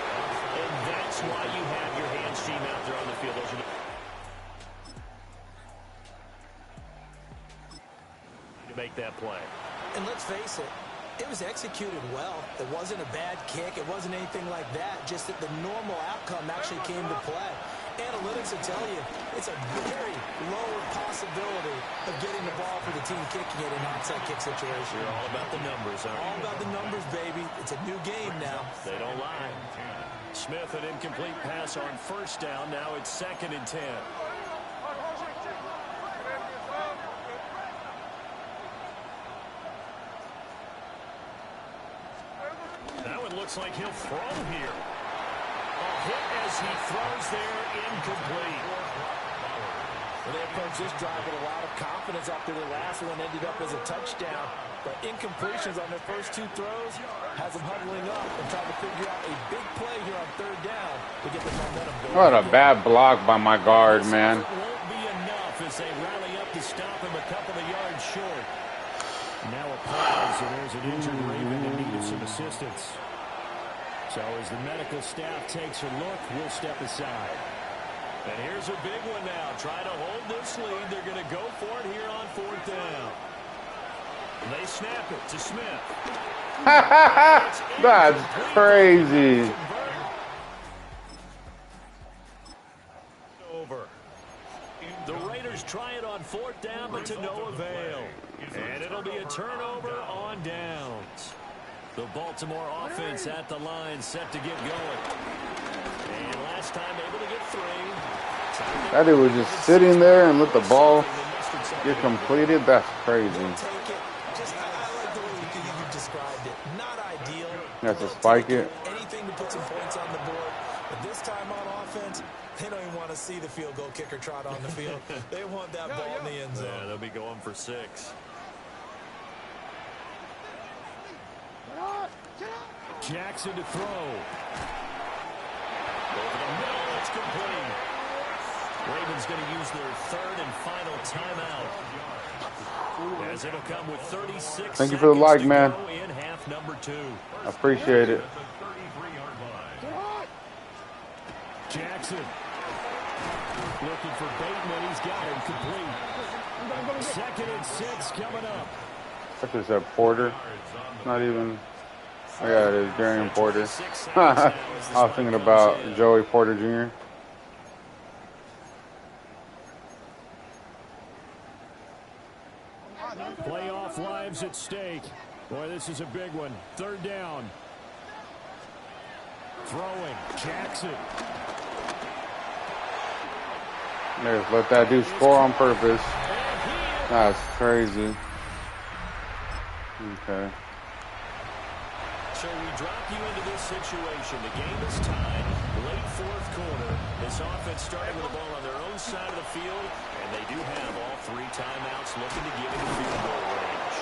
And that's why you have your hands team out there on the field. Those are to make that play. And let's face it, it was executed well. It wasn't a bad kick. It wasn't anything like that. Just that the normal outcome actually came to play. Analytics will tell you it's a very low possibility of getting the ball for the team kicking it in an onside kick situation. You're all about the numbers, aren't you? All about the numbers, baby. It's a new game now. They don't lie. Smith, an incomplete pass on first down. Now it's 2nd and 10. That one looks like he'll throw here. hit as he throws there, incomplete. Well, they approached this drive with a lot of confidence after their last one ended up as a touchdown. But incompletions on their first two throws has them huddling up and trying to figure out a big play here on third down to get the momentum going. What a bad block by my guard, man. It won't be enough as they rally up to stop him a couple of yards short. Now a pause, and there's an injured Raven that needed some assistance. So as the medical staff takes a look, we'll step aside. And here's a big one now. Trying to hold this lead. They're going to go for it here on fourth down. They snap it to Smith. That's crazy. Over. The Raiders try it on fourth down, but to no avail. And it'll be a turnover on downs. The Baltimore offense at the line, set to get going. And last time able to get 3. That dude was just sitting there and let the ball get completed. That's crazy. That's to spike it. Anything to put some points on the board. But this time on offense, they don't even want to see the field goal kicker trot on the field. They want that ball in the end zone. Yeah, they'll be going for 6. Jackson to throw. Over the middle, it's complete. Ravens going to use their third and final timeout. As it'll come with 36 Thank you for the like, man. in half number 2. I appreciate it. Jackson looking for Bateman. He's got him complete. 2nd and 6 coming up. I just said Porter. Not even. Oh, yeah, it is Darian Porter. I was thinking about Joey Porter Jr. Playoff lives at stake. Boy, this is a big one. 3rd down. Throwing. Jackson. Just let that dude score on purpose. That's crazy. Okay. So we drop you into this situation. The game is tied. Late 4th quarter. This offense starting with the ball on their own side of the field. And they do have all 3 timeouts looking to get into field goal range.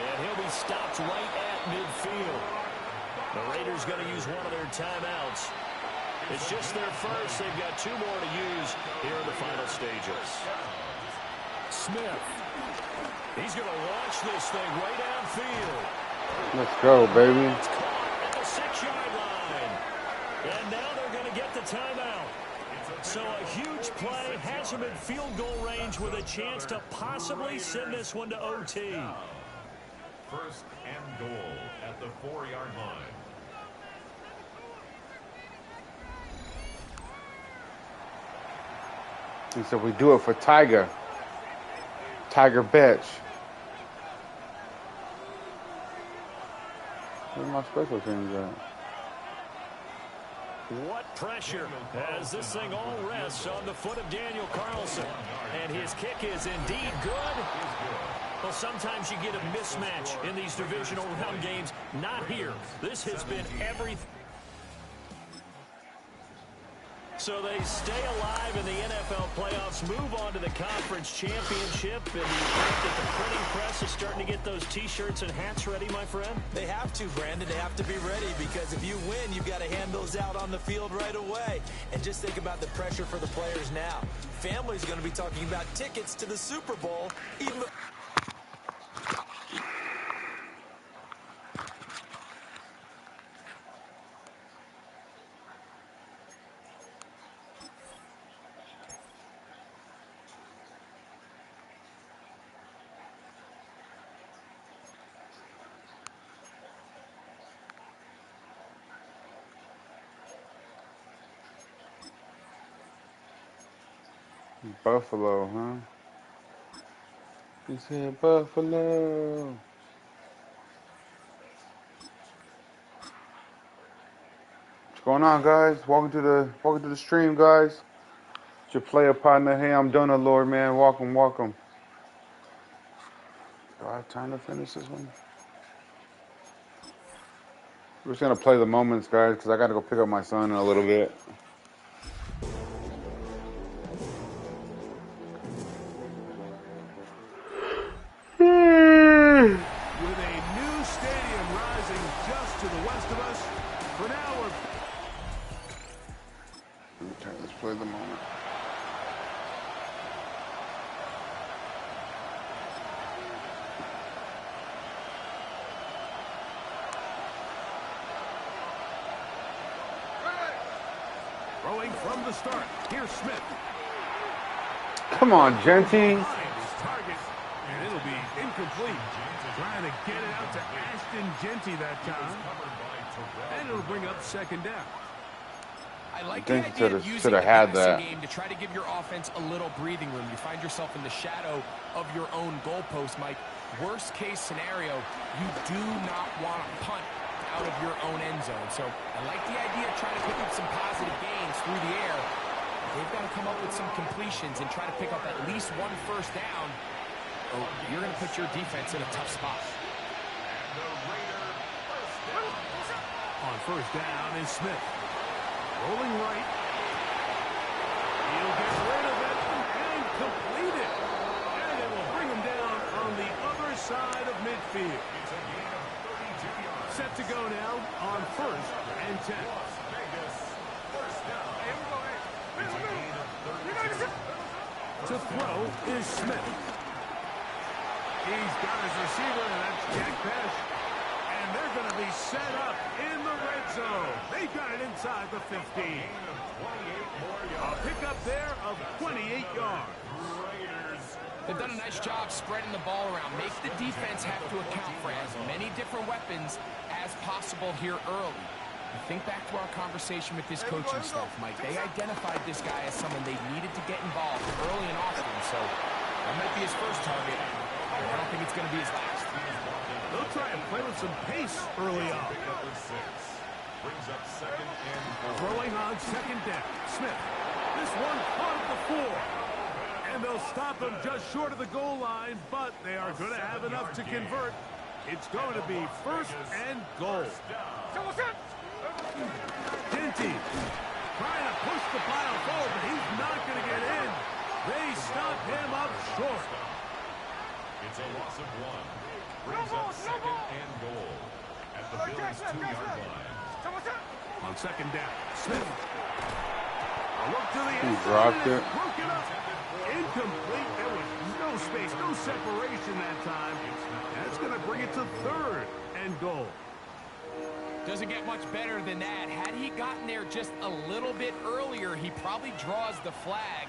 And he'll be stopped right at midfield. The Raiders going to use one of their timeouts. It's just their first. They've got 2 more to use here in the final stages. Smith. He's going to launch this thing right downfield. Let's go, baby. It's caught at the 6-yard line. And now they're going to get the timeout. So a huge play has him in field goal range with a chance to possibly send this one to OT. 1st and goal at the 4-yard line. He said we do it for Tiger. Tiger Betch. Where's my special teams at? What pressure as this thing all rests on the foot of Daniel Carlson. And his kick is indeed good. Well, sometimes you get a mismatch in these divisional round games. Not here. This has been everything. So they stay alive in the NFL playoffs, move on to the conference championship, and you think that the printing press is starting to get those T-shirts and hats ready, my friend? They have to, Brandon. They have to be ready because if you win, you've got to hand those out on the field right away. And just think about the pressure for the players now. Family's going to be talking about tickets to the Super Bowl, even... Buffalo, huh? He said Buffalo. What's going on, guys? Welcome to the stream, guys. It's your player partner. Hey, I'm DonutLord, man. Welcome. Do I have time to finish this one? We're just gonna play the moments, guys, because I gotta go pick up my son in a little bit. With a new stadium rising just to the west of us, for now we're... Let's play the moment. Throwing from the start, here's Smith. Come on, Genty. Target, and it'll be incomplete. Trying to get it out to Ashton Genty that time. And it'll bring up second down. I like the idea of using the passing game to try to give your offense a little breathing room. You find yourself in the shadow of your own goalpost, Mike. Worst case scenario, you do not want to punt out of your own end zone. So I like the idea of trying to pick up some positive gains through the air. They've got to come up with some completions and try to pick up at least one first down. Or you're going to put your defense in a tough spot. On first down is Smith. Rolling right. He'll get rid of it and complete it. And it will bring him down on the other side of midfield. Set to go now on first and 10. To throw is Smith. He's got his receiver, and that's Jack Pesh. And they're going to be set up in the red zone. They got it inside the 15. A pickup there of 28 yards. They've done a nice job spreading the ball around. Make the defense have to account for as many different weapons as possible here early. You think back to our conversation with this coaching staff, Mike. They identified this guy as someone they needed to get involved early and often. So that might be his first target. I don't think it's going to be his last. They'll try and play with some pace early on. Throwing on second down. Smith. This one caught at the 4. And they'll stop him just short of the goal line, but they are going to have enough to convert. It's going to be first and goal. Genty trying to push the pile forward, but he's not going to get in. They stop him up short. It's a loss of 1. Brings up second and goal at the Bills' 2-yard line. On second down, Smith. A look to the He dropped it. Broken up. Incomplete. There was no space, no separation that time. That's going to bring it to third and goal. Doesn't get much better than that. Had he gotten there just a little bit earlier, he probably draws the flag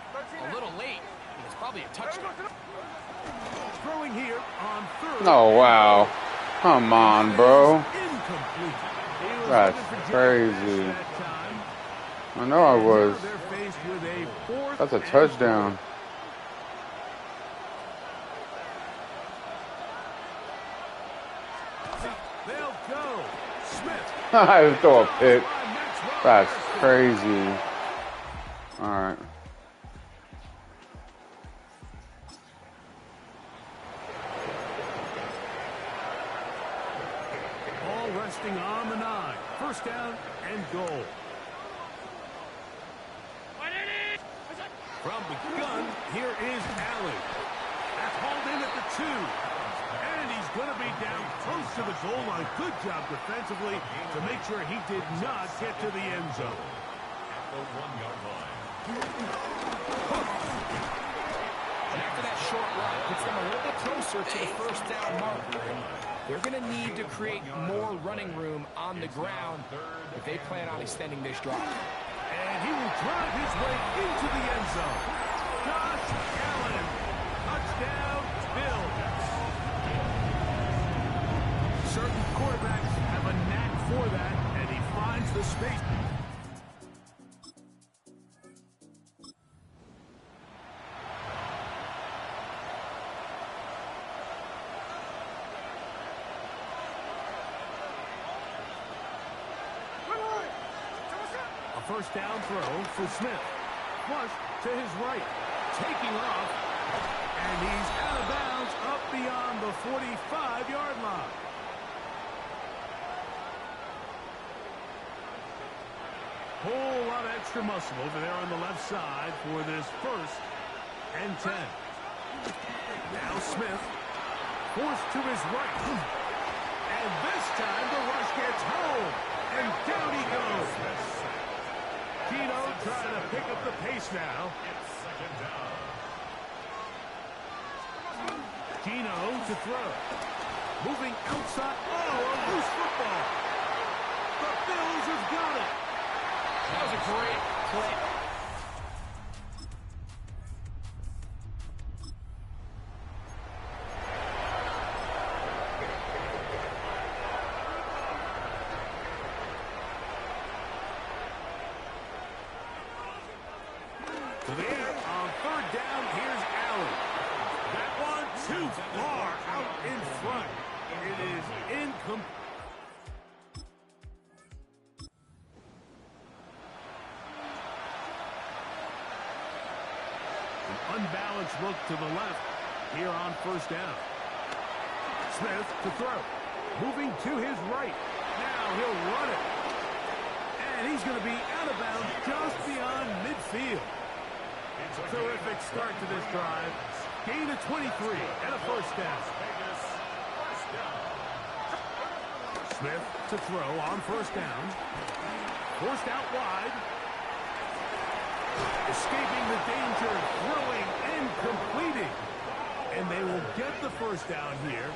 a little late. It was probably a touchdown. Throwing here on third. Oh, wow. Come on, bro. Incomplete. That's crazy. I know I was. That's a touchdown. They'll go. Smith. I throw a pick. That's crazy. All right. Ball resting on the 9. First down and goal. From the gun, here is Allen. That's hauled in at the 2. And he's going to be down close to the goal line. Good job defensively to make sure he did not get to the end zone. At the 1-yard line. And after that short run, puts them a little bit closer to the first down marker. They're going to need to create more running room on the ground if they plan on extending this drive. And he will drive his way into the end zone. Josh Allen. Touchdown, Bills. Certain quarterbacks have a knack for that, and he finds the space. A first down throw for Smith. Flush to his right. Taking off. And he's out of bounds up beyond the 45-yard line. Whole lot of extra muscle over there on the left side for this 1st and 10. Now Smith forced to his right. And this time the rush gets home. And down he goes. Gino trying to pick up the pace now. Gino to throw. Moving outside. Oh, a loose football. The Bills have got it. That was a great play. To the air on 3rd down. Here's Allen. That one too far out in front. It is incomplete. Unbalanced look to the left here on 1st down. Smith to throw. Moving to his right. Now he'll run it. And he's going to be out of bounds just beyond midfield. Terrific start to this drive. Gain of 23 and a 1st down. Smith to throw on 1st down. Forced out wide. Escaping the danger, throwing and completing. And they will get the 1st down here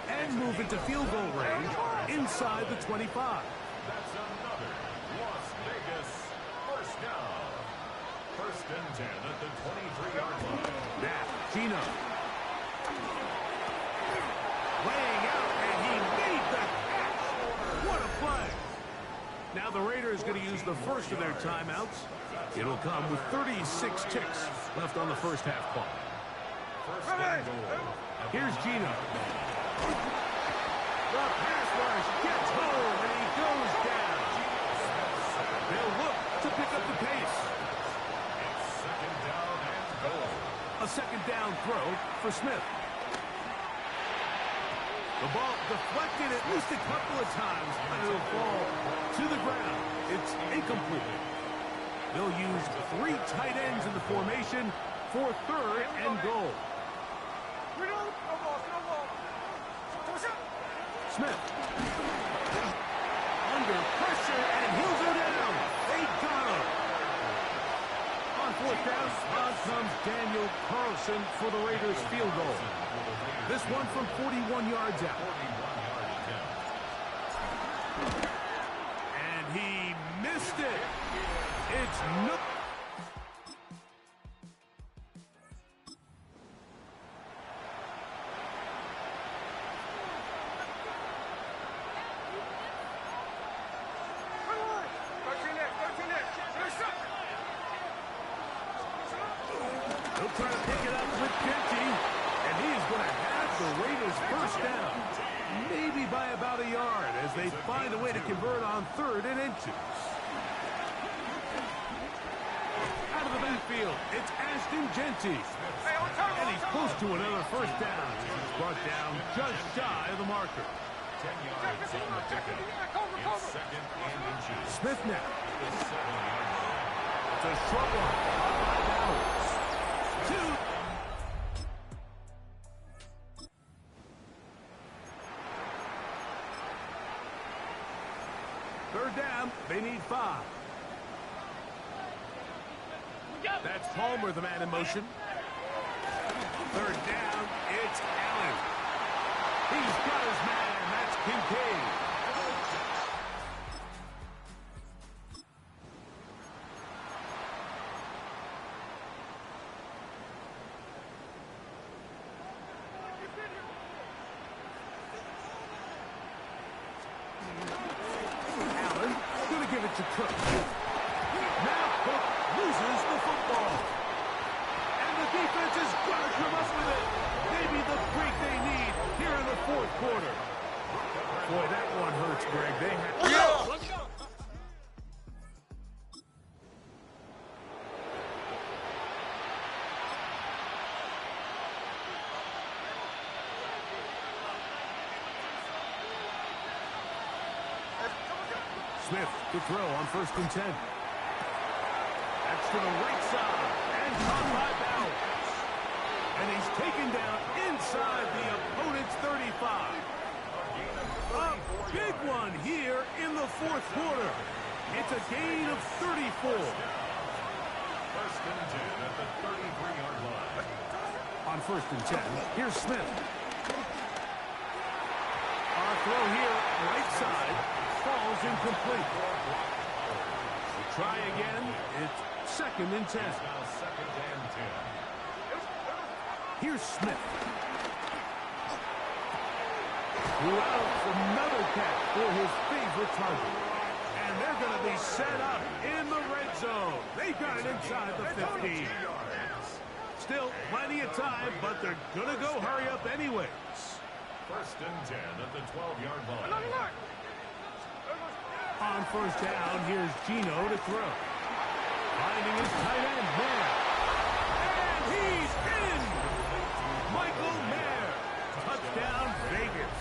and move into field goal range inside the 25. That's another Las Vegas 1st down. 1st and 10 at the 23-yard line. Now, Gino. Laying out, and he made the catch. What a play. Now the Raiders going to use the 1st of their timeouts. It'll come with 36 ticks left on the 1st half clock. Here's Gino. The pass rush gets home, and he goes down. They'll look to pick up the pace. A 2nd down throw for Smith. The ball deflected at least a couple of times, and it'll fall to the ground. It's incomplete. They'll use 3 tight ends in the formation for 3rd and goal. Smith. Under pressure, and he'll go down. They got him. On 4th down, on comes Daniel Carlson for the Raiders field goal. This one from 41 yards out. And he missed it. It's no... He'll try to pick it up with Genty, and he's going to have the Raiders 1st down. Maybe by about a yard as they find a way to convert on 3rd and inches. Out of the backfield, it's Ashton Genty. And he's close to another 1st down. He's brought down just shy of the marker. 10 yards on the ticket. It's 2nd and inches. Smith now. It's a short one. 5 hours. 2. 3rd down. They need 5. That's Palmer, the man in motion. 3rd down. It's Allen. He's got his man. That's Kincaid. Allen going to give it to Cook. Now Cook loses the football. And the defense is going to come up with it. Maybe the break they need here in the 4th quarter. Boy, that one hurts, Greg. They have... Smith to throw on 1st and 10. That's to the right side. And caught by Bowers. And he's taken down inside the opponent's 35. A big one here in the fourth quarter. It's a gain of 34. First and 10 at the 33-yard line. On first and 10, here's Smith. Our throw here, right side, falls incomplete. We'll try again. It's second and 10. Now second and 10. Here's Smith. Threw out another catch for his favorite target. And they're going to be set up in the red zone. They got it inside the 15. Still plenty of time, but they're going to go hurry up anyways. First and 10 at the 12-yard line. On first down, here's Gino to throw. Finding his tight end, Mayer. And he's in! Michael Mayer. Touchdown, Vegas.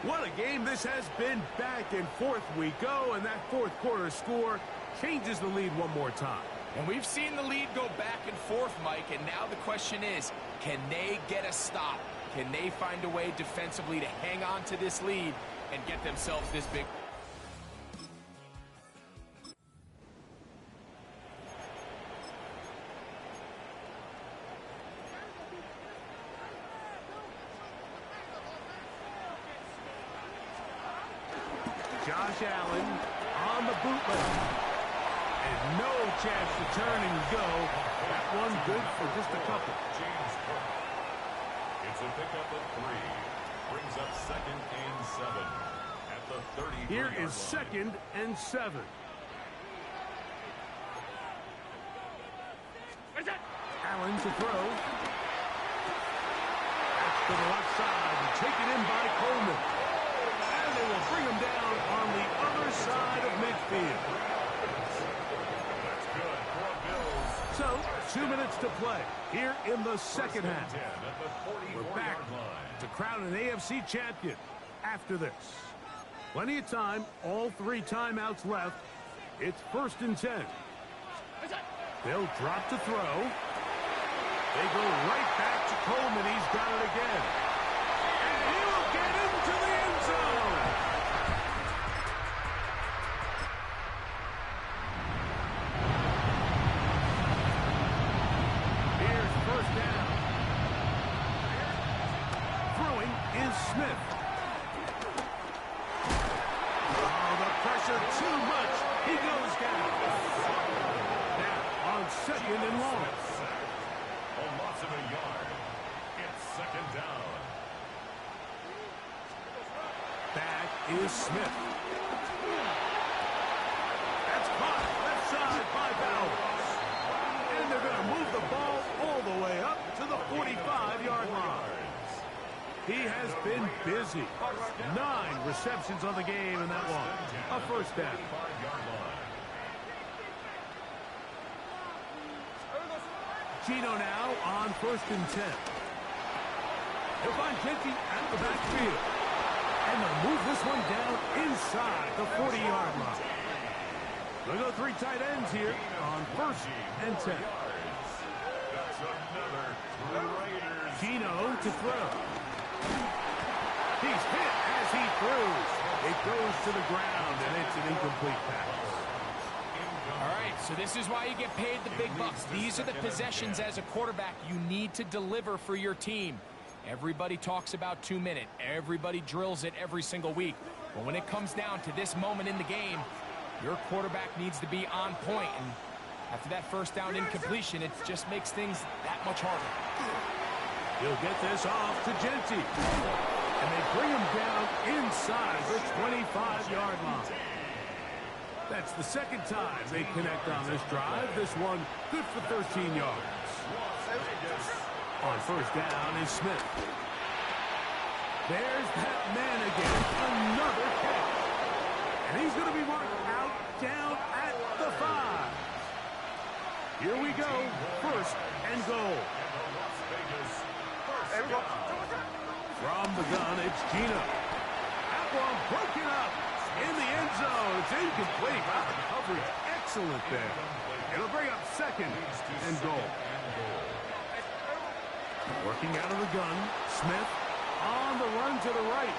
What a game this has been. Back and forth we go, and that fourth quarter score changes the lead one more time. And we've seen the lead go back and forth, Mike, and now the question is, can they get a stop? Can they find a way defensively to hang on to this lead and get themselves this big? Josh Allen on the bootleg. And no chance to turn and go. That one good for just a couple. James Cook. It's a pickup of 3. Brings up second and 7 at the 33-yard line. Here is second and 7. Allen to throw. That's to the left side and taken in by Coleman. And they will bring him down on the other side of midfield. That's good for Bills. So, 2 minutes to play here in the second half. 10 at the We're back 44-yard line. to crown an AFC champion after this. Plenty of time, all 3 timeouts left. It's first and 10. They'll drop to throw. They go right back to Coleman. He's got it again. And he will get into the end zone. Here's first down. Throwing is Smith. Oh, the pressure too much. He goes down. Now on second and long. A loss of a yard. It's second down. Back is Smith. That's caught left side by Bowers. And they're going to move the ball all the way up to the 45-yard line. He has been busy. 9 receptions on the game in that one. A first down. 5-yard line. Gino now on first and 10. He'll find Genty at the backfield. And they'll move this one down inside the 40-yard line. They'll go 3 tight ends here on first and 10. That's another Raiders. Gino to throw. He's hit as he throws. It goes to the ground, and it's an incomplete pass. All right, so this is why you get paid the big bucks. These are the possessions as a quarterback you need to deliver for your team. Everybody talks about 2 minute. Everybody drills it every single week. But when it comes down to this moment in the game, your quarterback needs to be on point. And after that first down incompletion, it just makes things that much harder. He'll get this off to Genty. And they bring him down inside the 25-yard line. That's the second time they connect on this drive. This one good for 13 yards. On first down is Smith. There's that man again. Another catch. And he's going to be marked out down at the 5. Here we go. First and goal. From the gun, it's Gino. That one broken up in the end zone. It's incomplete. Wow, the coverage Excellent there. It'll bring up second and goal. Working out of the gun, Smith on the run to the right.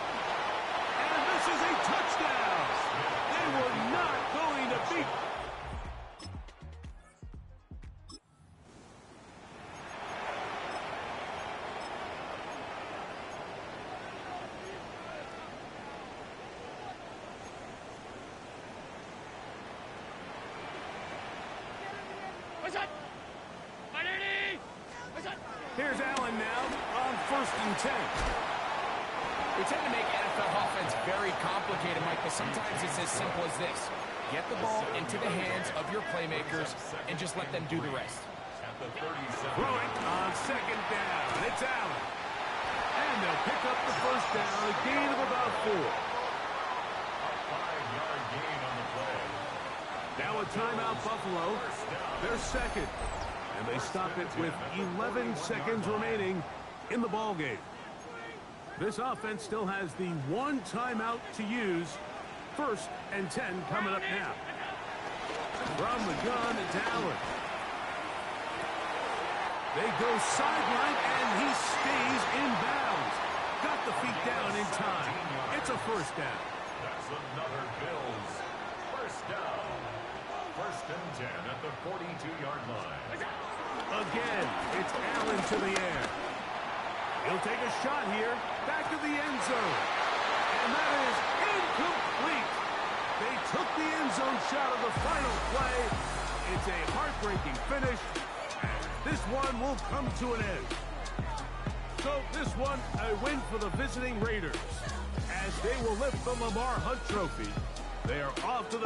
And this is a touchdown. They were not going to beat. Here's Allen now on 1st and 10. We tend to make NFL offense very complicated, Mike, but sometimes it's as simple as this. Get the ball into the hands of your playmakers and just let them do the rest. Throwing on 2nd down. It's Allen. And they'll pick up the 1st down, a gain of about 4. A 5-yard gain on the play. Now a timeout, Buffalo. They're second. And they stop it with 11 seconds remaining in the ballgame. This offense still has the one timeout to use. 1st and 10 coming up now. From the gun, it's Allen. They go sideline, and he stays in bounds. Got the feet down in time. It's a 1st down. That's another Bills 1st down. 1st and 10 at the 42-yard line. Again, it's Allen to the air. He'll take a shot here. Back to the end zone. And that is incomplete. They took the end zone shot of the final play. It's a heartbreaking finish. And this one will come to an end. So this one, a win for the visiting Raiders. As they will lift the Lamar Hunt Trophy. They are off to the